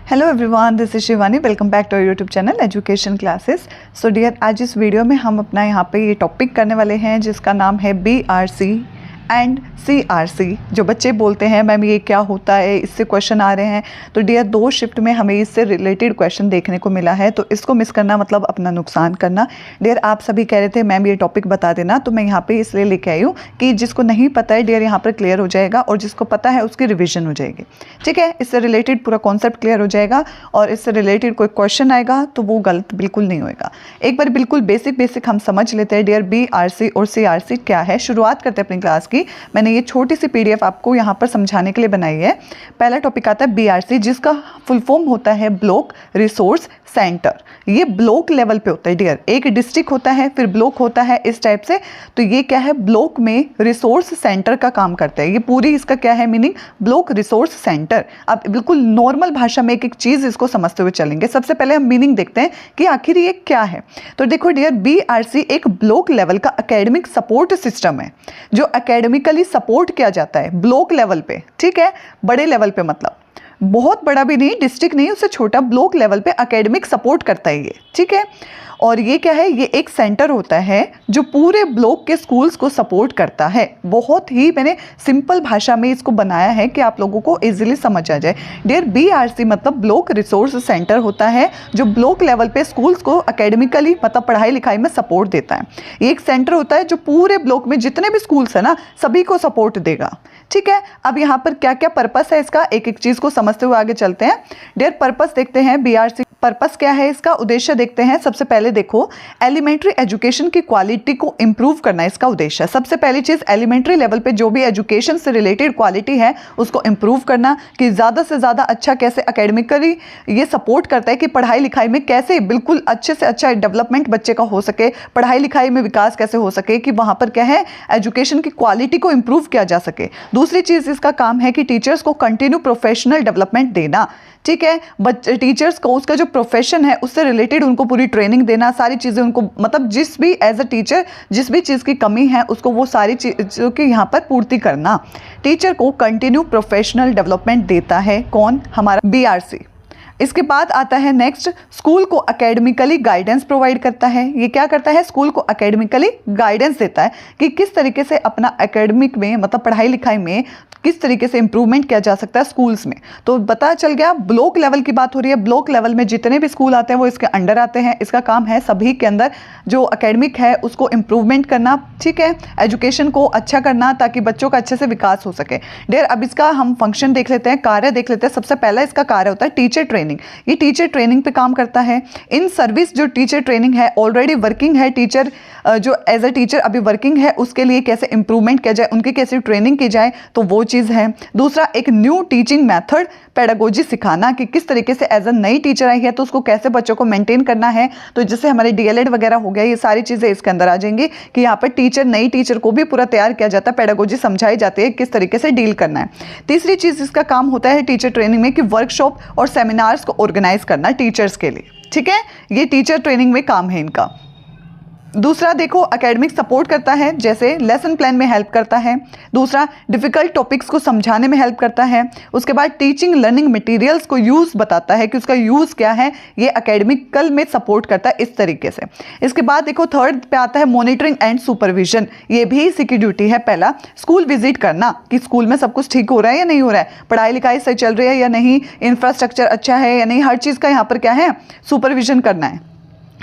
Hello everyone, this is Shivani. Welcome back to YouTube channel education classes. So dear, आज इस video में हम अपना यहाँ पे ये टॉपिक करने वाले हैं जिसका नाम है BRC एंड CRC। जो बच्चे बोलते हैं मैम ये क्या होता है, इससे क्वेश्चन आ रहे हैं। तो डियर, 2 शिफ्ट में हमें इससे रिलेटेड क्वेश्चन देखने को मिला है, तो इसको मिस करना मतलब अपना नुकसान करना। डियर, आप सभी कह रहे थे मैम ये टॉपिक बता देना, तो मैं यहाँ पे इसलिए लेके आई हूँ कि जिसको नहीं पता है डियर यहाँ पर क्लियर हो जाएगा, और जिसको पता है उसकी रिविजन हो जाएगी। ठीक है, इससे रिलेटेड पूरा कॉन्सेप्ट क्लियर हो जाएगा, और इससे रिलेटेड कोई क्वेश्चन आएगा तो वो गलत बिल्कुल नहीं होएगा। एक बार बिल्कुल बेसिक हम समझ लेते हैं डियर, BRC और CRC क्या है। शुरुआत करते हैं अपनी क्लास की। मैंने ये छोटी सी PDF आपको यहाँ पर समझाने के लिए बनाई है। पहला टॉपिक आता है BRC, जिसका फुल फॉर्म होता है ब्लॉक रिसोर्स सेंटर। ये ब्लॉक लेवल पे होता है डियर। एक डिस्ट्रिक्ट होता है, फिर ब्लॉक होता है, इस टाइप से। तो ये क्या है, ब्लॉक में रिसोर्स सेंटर का काम करता है। ये पूरी इसका क्या है मीनिंग, ब्लॉक रिसोर्स सेंटर। अब बिल्कुल नॉर्मल भाषा में एक एक चीज़ इसको समझते हुए चलेंगे। सबसे पहले हम मीनिंग देखते हैं कि आखिर ये क्या है। तो देखो डियर, BRC एक ब्लॉक लेवल का एकेडमिक सपोर्ट सिस्टम है जो एकेडमिकली सपोर्ट किया जाता है ब्लॉक लेवल पे। ठीक है, बड़े लेवल पे मतलब बहुत बड़ा भी नहीं, डिस्ट्रिक्ट नहीं, उससे छोटा, ब्लॉक लेवल पे एकेडमिक सपोर्ट करता है ये। ठीक है, और ये क्या है, ये एक सेंटर होता है जो पूरे ब्लॉक के स्कूल्स को सपोर्ट करता है। बहुत ही मैंने सिंपल भाषा में इसको बनाया है कि आप लोगों को इजीली समझ आ जाए। डियर, BRC मतलब ब्लॉक रिसोर्स सेंटर होता है जो ब्लॉक लेवल पे स्कूल्स को एकेडमिकली मतलब पढ़ाई लिखाई में सपोर्ट देता है। ये एक सेंटर होता है जो पूरे ब्लॉक में जितने भी स्कूल्स है ना, सभी को सपोर्ट देगा। ठीक है, अब यहाँ पर क्या क्या पर्पस है इसका, एक एक चीज़ को समझते हुए आगे चलते हैं। डियर, पर्पस देखते हैं BRC पर्पस क्या है, इसका उद्देश्य देखते हैं। सबसे पहले देखो, एलिमेंट्री एजुकेशन की क्वालिटी को इंप्रूव करना इसका उद्देश्य है। सबसे पहली चीज़, एलिमेंट्री लेवल पे जो भी एजुकेशन से रिलेटेड क्वालिटी है उसको इंप्रूव करना, कि ज़्यादा से ज़्यादा अच्छा कैसे एकेडमिकली ये सपोर्ट करता है कि पढ़ाई लिखाई में कैसे बिल्कुल अच्छे से अच्छा डेवलपमेंट बच्चे का हो सके, पढ़ाई लिखाई में विकास कैसे हो सके, कि वहाँ पर क्या है, एजुकेशन की क्वालिटी को इंप्रूव किया जा सके। दूसरी चीज़ इसका काम है कि टीचर्स को कंटिन्यू प्रोफेशनल डेवलपमेंट देना। ठीक है, टीचर्स को उसका जो प्रोफेशन है उससे रिलेटेड उनको पूरी ट्रेनिंग देना, सारी चीज़ें उनको मतलब जिस भी एज अ टीचर जिस भी चीज़ की कमी है उसको वो सारी चीज़ों की यहाँ पर पूर्ति करना। टीचर को कंटिन्यू प्रोफेशनल डेवलपमेंट देता है कौन, हमारा BRC। इसके बाद आता है नेक्स्ट, स्कूल को एकेडमिकली गाइडेंस प्रोवाइड करता है। ये क्या करता है, स्कूल को एकेडमिकली गाइडेंस देता है कि किस तरीके से अपना एकेडमिक में मतलब पढ़ाई लिखाई में किस तरीके से इंप्रूवमेंट किया जा सकता है स्कूल्स में। तो पता चल गया, ब्लॉक लेवल की बात हो रही है। ब्लॉक लेवल में जितने भी स्कूल आते हैं वो इसके अंडर आते हैं। इसका काम है सभी के अंदर जो एकेडमिक है उसको इंप्रूवमेंट करना। ठीक है, एजुकेशन को अच्छा करना ताकि बच्चों का अच्छे से विकास हो सके। डियर, अब इसका हम फंक्शन देख लेते हैं, कार्य देख लेते हैं। सबसे पहला इसका कार्य होता है टीचर ट्रेनिंग। ये टीचर ट्रेनिंग पे काम करता है। इन सर्विस जो टीचर ट्रेनिंग है ऑलरेडी वर्किंग है, टीचर जो एज अ टीचर अभी वर्किंग है उसके लिए कैसे इंप्रूवमेंट किया जाए, उनकी कैसे ट्रेनिंग की जाए, तो वो चीज़ है। दूसरा, एक न्यू टीचिंग मेथड पेडागोजी सिखाना, कि किस तरीके से एज अ नई टीचर आई है तो उसको कैसे बच्चों को मेंटेन करना है। तो जैसे हमारे DLED वगैरह हो गया, ये सारी चीज़ें इसके अंदर आ जाएंगी कि यहाँ पर टीचर नई टीचर को भी पूरा तैयार किया जाता है, पेडागोजी समझाई जाती है किस तरीके से डील करना है। तीसरी चीज़ इसका काम होता है टीचर ट्रेनिंग में कि वर्कशॉप और सेमिनार्स को ऑर्गेनाइज करना टीचर्स के लिए। ठीक है, ये टीचर ट्रेनिंग में काम है इनका। दूसरा देखो, एकेडमिक सपोर्ट करता है, जैसे लेसन प्लान में हेल्प करता है। दूसरा, डिफ़िकल्ट टॉपिक्स को समझाने में हेल्प करता है। उसके बाद टीचिंग लर्निंग मटेरियल्स को यूज़ बताता है कि उसका यूज़ क्या है, ये एकेडमिकल में सपोर्ट करता है इस तरीके से। इसके बाद देखो, थर्ड पे आता है मॉनिटरिंग एंड सुपरविजन। ये भी इसी की ड्यूटी है। पहला, स्कूल विजिट करना कि स्कूल में सब कुछ ठीक हो रहा है या नहीं हो रहा है, पढ़ाई लिखाई सही चल रही है या नहीं, इंफ्रास्ट्रक्चर अच्छा है या नहीं, हर चीज़ का यहाँ पर क्या है, सुपरविजन करना है।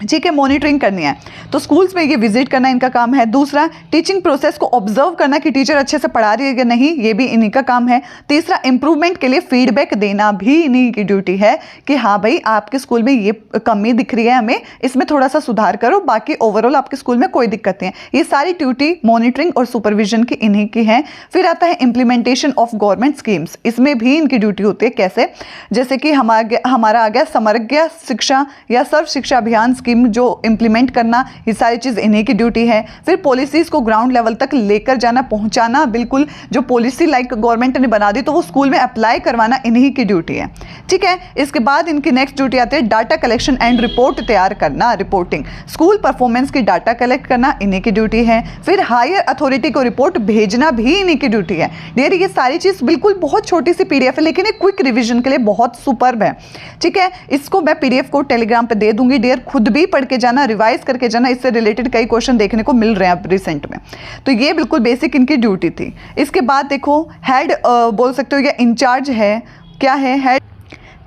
ठीक है, मॉनिटरिंग करनी है, तो स्कूल्स में ये विजिट करना इनका काम है। दूसरा, टीचिंग प्रोसेस को ऑब्जर्व करना कि टीचर अच्छे से पढ़ा रही है या नहीं, ये भी इन्हीं का काम है। तीसरा, इंप्रूवमेंट के लिए फीडबैक देना भी इन्हीं की ड्यूटी है कि हाँ भाई आपके स्कूल में ये कमी दिख रही है, हमें इसमें थोड़ा सा सुधार करो, बाकी ओवरऑल आपके स्कूल में कोई दिक्कत नहीं है। ये सारी ड्यूटी मॉनिटरिंग और सुपरविजन की इन्हीं की है। फिर आता है इम्प्लीमेंटेशन ऑफ गवर्नमेंट स्कीम्स। इसमें भी इनकी ड्यूटी होती है। कैसे, जैसे कि हमारा आ गया समग्र शिक्षा या सर्व शिक्षा अभियान स्कीम स्कीम जो इम्प्लीमेंट करना, ये सारी चीज़ इन्हीं की ड्यूटी है। फिर पॉलिसीज़ को ग्राउंड लेवल तक लेकर जाना, पहुंचाना, बिल्कुल जो पॉलिसी लाइक गवर्नमेंट ने बना दी तो वो स्कूल में अप्लाई करवाना इन्हीं की ड्यूटी है, ठीक है। इसके बाद इनकी नेक्स्ट ड्यूटी आती है डाटा कलेक्शन एंड रिपोर्ट तैयार करना, रिपोर्टिंग, स्कूल परफॉर्मेंस की डाटा कलेक्ट करना इन्हीं की ड्यूटी है। फिर हायर अथॉरिटी को रिपोर्ट भेजना भी इन्हीं की ड्यूटी है। डियर ये सारी चीज़ बिल्कुल बहुत छोटी सी पीडीएफ है, लेकिन एक क्विक रिविजन के लिए बहुत सुपर्ब है, ठीक है। इसको मैं पीडीएफ को टेलीग्राम पे दे दूंगी, डियर खुद भी पढ़ के जाना, रिवाइज करके जाना, इससे रिलेटेड कई क्वेश्चन देखने को मिल रहे हैं अब रिसेंट में। तो ये बिल्कुल बेसिक इनकी ड्यूटी थी। इसके बाद देखो हेड बोल सकते हो या इंचार्ज है, क्या है हेड,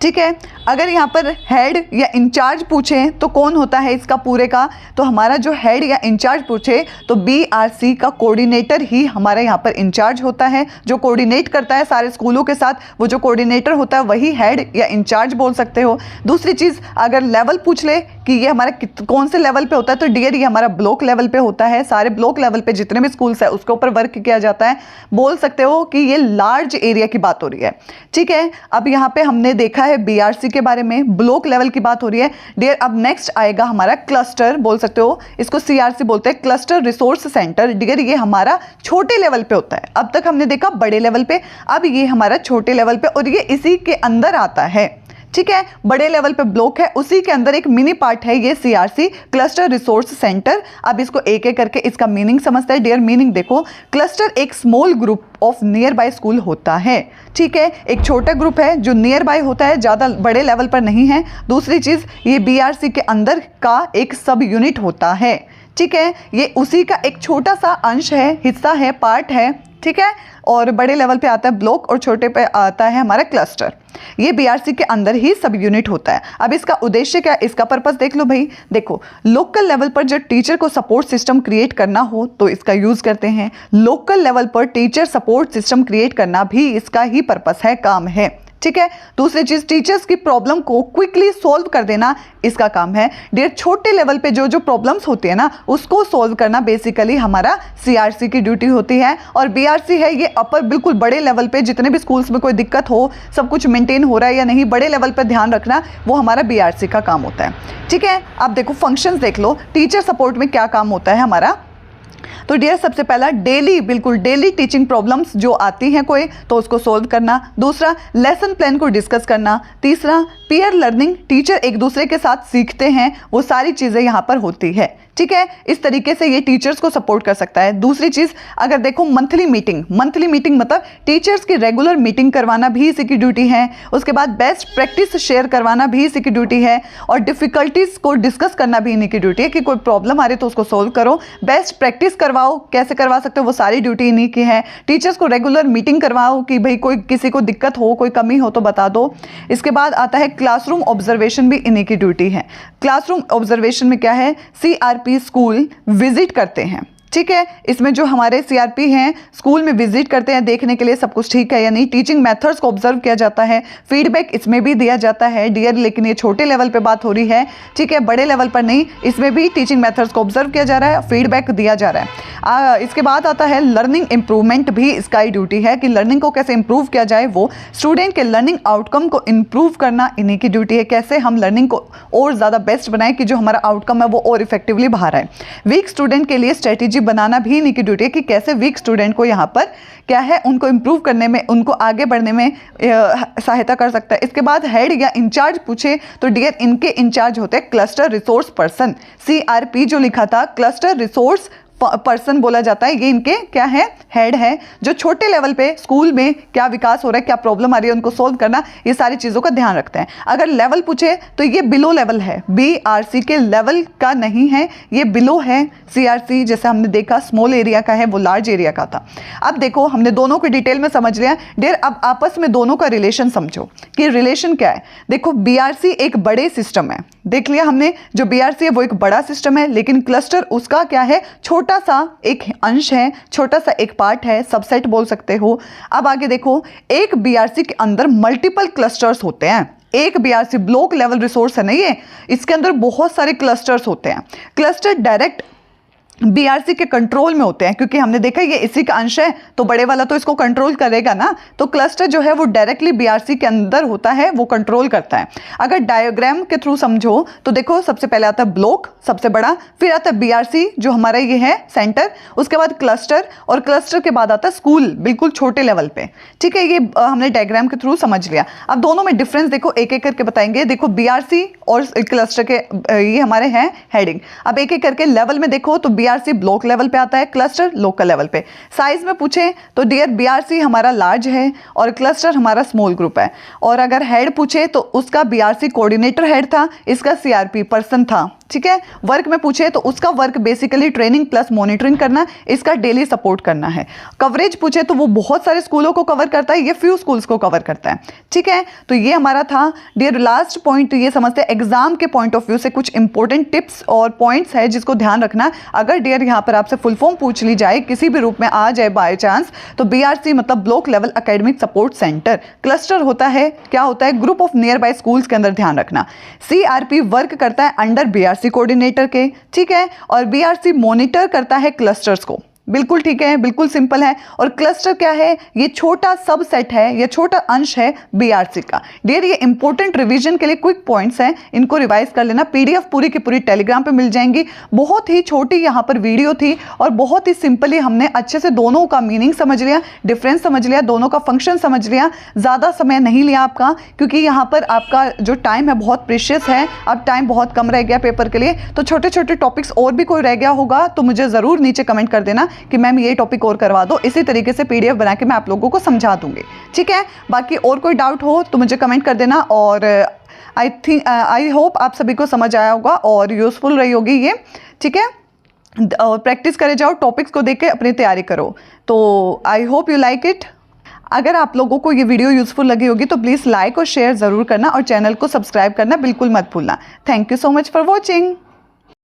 ठीक है। अगर यहाँ पर हेड या इंचार्ज पूछे तो कौन होता है इसका पूरे का, तो हमारा जो हेड या इंचार्ज पूछे तो बीआरसी का कोऑर्डिनेटर ही हमारा यहाँ पर इंचार्ज होता है, जो कोऑर्डिनेट करता है सारे स्कूलों के साथ, वो जो कोऑर्डिनेटर होता है वही हेड या इंचार्ज बोल सकते हो। दूसरी चीज़ अगर लेवल पूछ ले कि ये हमारा कौन से लेवल पे होता है, तो डियर ये हमारा ब्लॉक लेवल पे होता है, सारे ब्लॉक लेवल पे जितने भी स्कूल्स है उसके ऊपर वर्क किया जाता है। बोल सकते हो कि ये लार्ज एरिया की बात हो रही है, ठीक है। अब यहाँ पे हमने देखा है बीआरसी के बारे में, ब्लॉक लेवल की बात हो रही है। डियर अब नेक्स्ट आएगा हमारा क्लस्टर, बोल सकते हो इसको सीआरसी बोलते हैं, क्लस्टर रिसोर्स सेंटर। डियर ये हमारा छोटे लेवल पे होता है, अब तक हमने देखा बड़े लेवल पे, अब ये हमारा छोटे लेवल पे, और ये इसी के अंदर आता है, ठीक है। बड़े लेवल पे ब्लॉक है, उसी के अंदर एक मिनी पार्ट है ये सीआरसी, क्लस्टर रिसोर्स सेंटर। अब इसको एक एक करके इसका मीनिंग समझते हैं। डियर मीनिंग देखो, क्लस्टर एक small group of near by school होता है, ठीक है। एक छोटा ग्रुप है जो नियर बाय होता है, ज़्यादा बड़े लेवल पर नहीं है। दूसरी चीज़ ये बीआरसी के अंदर का एक सब यूनिट होता है, ठीक है। ये उसी का एक छोटा सा अंश है, हिस्सा है, पार्ट है, ठीक है। और बड़े लेवल पे आता है ब्लॉक और छोटे पे आता है हमारा क्लस्टर। ये बीआरसी के अंदर ही सब यूनिट होता है। अब इसका उद्देश्य क्या है, इसका पर्पस देख लो भाई। देखो लोकल लेवल पर जब टीचर को सपोर्ट सिस्टम क्रिएट करना हो तो इसका यूज़ करते हैं। लोकल लेवल पर टीचर सपोर्ट सिस्टम क्रिएट करना भी इसका ही पर्पस है, काम है, ठीक है। दूसरी चीज टीचर्स की प्रॉब्लम को क्विकली सॉल्व कर देना इसका काम है। डियर छोटे लेवल पे जो जो प्रॉब्लम्स होती है ना उसको सॉल्व करना बेसिकली हमारा सीआरसी की ड्यूटी होती है। और बीआरसी है ये अपर, बिल्कुल बड़े लेवल पे जितने भी स्कूल्स में कोई दिक्कत हो, सब कुछ मेंटेन हो रहा है या नहीं, बड़े लेवल पर ध्यान रखना, वो हमारा बीआरसी का काम होता है, ठीक है। अब देखो फंक्शंस देख लो, टीचर सपोर्ट में क्या काम होता है हमारा। तो डियर सबसे पहला डेली, बिल्कुल डेली टीचिंग प्रॉब्लम्स जो आती हैं कोई तो उसको सोल्व करना। दूसरा लेसन प्लान को डिस्कस करना। तीसरा पीयर लर्निंग, टीचर एक दूसरे के साथ सीखते हैं, वो सारी चीज़ें यहाँ पर होती है, ठीक है। इस तरीके से ये टीचर्स को सपोर्ट कर सकता है। दूसरी चीज़ अगर देखो मंथली मीटिंग मतलब टीचर्स की रेगुलर मीटिंग करवाना भी इसी की ड्यूटी है। उसके बाद बेस्ट प्रैक्टिस शेयर करवाना भी इसी की ड्यूटी है। और डिफ़िकल्टीज़ को डिस्कस करना भी इन्हीं की ड्यूटी है कि कोई प्रॉब्लम आ रही है तो उसको सोल्व करो, बेस्ट प्रैक्टिस करवाओ, कैसे करवा सकते हो वो सारी ड्यूटी इन्हीं की है। टीचर्स को रेगुलर मीटिंग करवाओ कि भाई कोई किसी को दिक्कत हो, कोई कमी हो तो बता दो। इसके बाद आता है क्लासरूम ऑब्जर्वेशन, भी इन्हीं की ड्यूटी है। क्लासरूम ऑब्जर्वेशन में क्या है, सीआरपी स्कूल विजिट करते हैं, ठीक है। इसमें जो हमारे सीआरपी हैं स्कूल में विजिट करते हैं देखने के लिए सब कुछ ठीक है या नहीं। टीचिंग मेथड्स को ऑब्जर्व किया जाता है, फीडबैक इसमें भी दिया जाता है डियर, लेकिन ये छोटे लेवल पे बात हो रही है, ठीक है, बड़े लेवल पर नहीं। इसमें भी टीचिंग मेथड्स को ऑब्जर्व किया जा रहा है, फीडबैक दिया जा रहा है। इसके बाद आता है लर्निंग इंप्रूवमेंट, भी इसका ही ड्यूटी है कि लर्निंग को कैसे इंप्रूव किया जाए, वो स्टूडेंट के लर्निंग आउटकम को इंप्रूव करना इन्हीं की ड्यूटी है। कैसे हम लर्निंग को और ज़्यादा बेस्ट बनाएं कि जो हमारा आउटकम है वो और इफेक्टिवली बाहर आए। वीक स्टूडेंट के लिए स्ट्रेटेजी बनाना भी इन्हीं की ड्यूटी है कि कैसे वीक स्टूडेंट को यहाँ पर क्या है उनको इंप्रूव करने में, उनको आगे बढ़ने में सहायता कर सकता है। इसके बाद हेड या इंचार्ज पूछे तो डियर इनके इंचार्ज होते हैं क्लस्टर रिसोर्स पर्सन। सीआरपी जो लिखा था क्लस्टर रिसोर्स पर्सन बोला जाता है, ये इनके क्या है, हेड है, जो छोटे लेवल पे स्कूल में क्या विकास हो रहा है, क्या प्रॉब्लम आ रही है उनको सोल्व करना, ये सारी चीज़ों का ध्यान रखते हैं। अगर लेवल पूछे तो ये बिलो लेवल है, बीआरसी के लेवल का नहीं है, ये बिलो है। सीआरसी जैसे हमने देखा स्मॉल एरिया का है, वो लार्ज एरिया का था। अब देखो हमने दोनों को डिटेल में समझ लिया डियर, अब आपस में दोनों का रिलेशन समझो कि रिलेशन क्या है। देखो बीआरसी एक बड़े सिस्टम है, देख लिया हमने, जो बीआरसी है वो एक बड़ा सिस्टम है, लेकिन क्लस्टर उसका क्या है, छोटा सा एक अंश है, छोटा सा एक पार्ट है, सबसेट बोल सकते हो। अब आगे देखो, एक बीआरसी के अंदर मल्टीपल क्लस्टर्स होते हैं। एक बीआरसी ब्लॉक लेवल रिसोर्स है ना ये, इसके अंदर बहुत सारे क्लस्टर्स होते हैं। क्लस्टर डायरेक्ट बीआरसी के कंट्रोल में होते हैं, क्योंकि हमने देखा ये इसी का अंश है तो बड़े वाला तो इसको कंट्रोल करेगा ना। तो क्लस्टर जो है वो डायरेक्टली बीआरसी के अंदर होता है, वो कंट्रोल करता है। अगर डायग्राम के थ्रू समझो तो देखो, सबसे पहले आता है ब्लॉक सबसे बड़ा, फिर आता है बीआरसी जो हमारा ये है सेंटर, उसके बाद क्लस्टर, और क्लस्टर के बाद आता है स्कूल बिल्कुल छोटे लेवल पे। ठीक है, ये हमने डायग्राम के थ्रू समझ लिया। अब दोनों में डिफरेंस देखो, एक एक करके बताएंगे। देखो बीआरसी और क्लस्टर के ये हमारे हैं हेडिंग। अब एक एक करके लेवल में देखो तो बीआरसी ब्लॉक लेवल पे आता है, क्लस्टर लोकल लेवल पे। साइज में पूछे तो डियर बीआरसी हमारा लार्ज है और क्लस्टर हमारा स्मॉल ग्रुप है। और अगर हेड पूछे तो उसका बीआरसी कोऑर्डिनेटर हेड था, इसका सीआरपी पर्सन था। ठीक है, वर्क में पूछे तो उसका work basically training plus monitoring करना, इसका डेली सपोर्ट करना है। कवरेज पूछे तो वो बहुत सारे स्कूलों को कवर करता है, ये फ्यू स्कूल्स को कवर करता है। ठीक है, तो ये हमारा था डियर। लास्ट पॉइंट ये समझते हैं एग्जाम के पॉइंट ऑफ व्यू से कुछ इंपॉर्टेंट टिप्स और पॉइंट्स है जिसको ध्यान रखना। अगर डियर यहाँ पर आपसे फुल फॉर्म पूछ ली जाए, किसी भी रूप में आ जाए बाय चांस, तो बीआरसी मतलब block level academic support centre. Cluster होता है, क्या होता है, group of near by schools के अंदर, ध्यान रखना। सीआरपी वर्क करता है अंडर बीआरसी कोऑर्डिनेटर के। ठीक है, और बीआरसी मॉनिटर करता है क्लस्टर्स को। बिल्कुल ठीक है, बिल्कुल सिंपल है। और क्लस्टर क्या है, ये छोटा सबसेट है, ये छोटा अंश है बीआरसी का। डियर ये इंपॉर्टेंट रिवीजन के लिए क्विक पॉइंट्स हैं, इनको रिवाइज कर लेना। पीडीएफ पूरी की पूरी टेलीग्राम पे मिल जाएंगी। बहुत ही छोटी यहाँ पर वीडियो थी और बहुत ही सिंपली हमने अच्छे से दोनों का मीनिंग समझ लिया, डिफरेंस समझ लिया, दोनों का फंक्शन समझ लिया। ज़्यादा समय नहीं लिया आपका, क्योंकि यहाँ पर आपका जो टाइम है बहुत प्रीशियस है। अब टाइम बहुत कम रह गया पेपर के लिए, तो छोटे छोटे टॉपिक्स और भी कोई रह गया होगा तो मुझे ज़रूर नीचे कमेंट कर देना कि मैम ये टॉपिक और करवा दो। इसी तरीके से पीडीएफ बना के मैं आप लोगों को समझा दूंगी। ठीक है, बाकी और कोई डाउट हो तो मुझे कमेंट कर देना। और आई होप आप सभी को समझ आया होगा और यूजफुल रही होगी ये। ठीक है, और प्रैक्टिस करे जाओ, टॉपिक्स को देख के अपनी तैयारी करो। तो I hope you like it. अगर आप लोगों को ये वीडियो यूजफुल लगी होगी तो प्लीज़ लाइक और शेयर ज़रूर करना और चैनल को सब्सक्राइब करना बिल्कुल मत भूलना। Thank you so much for watching.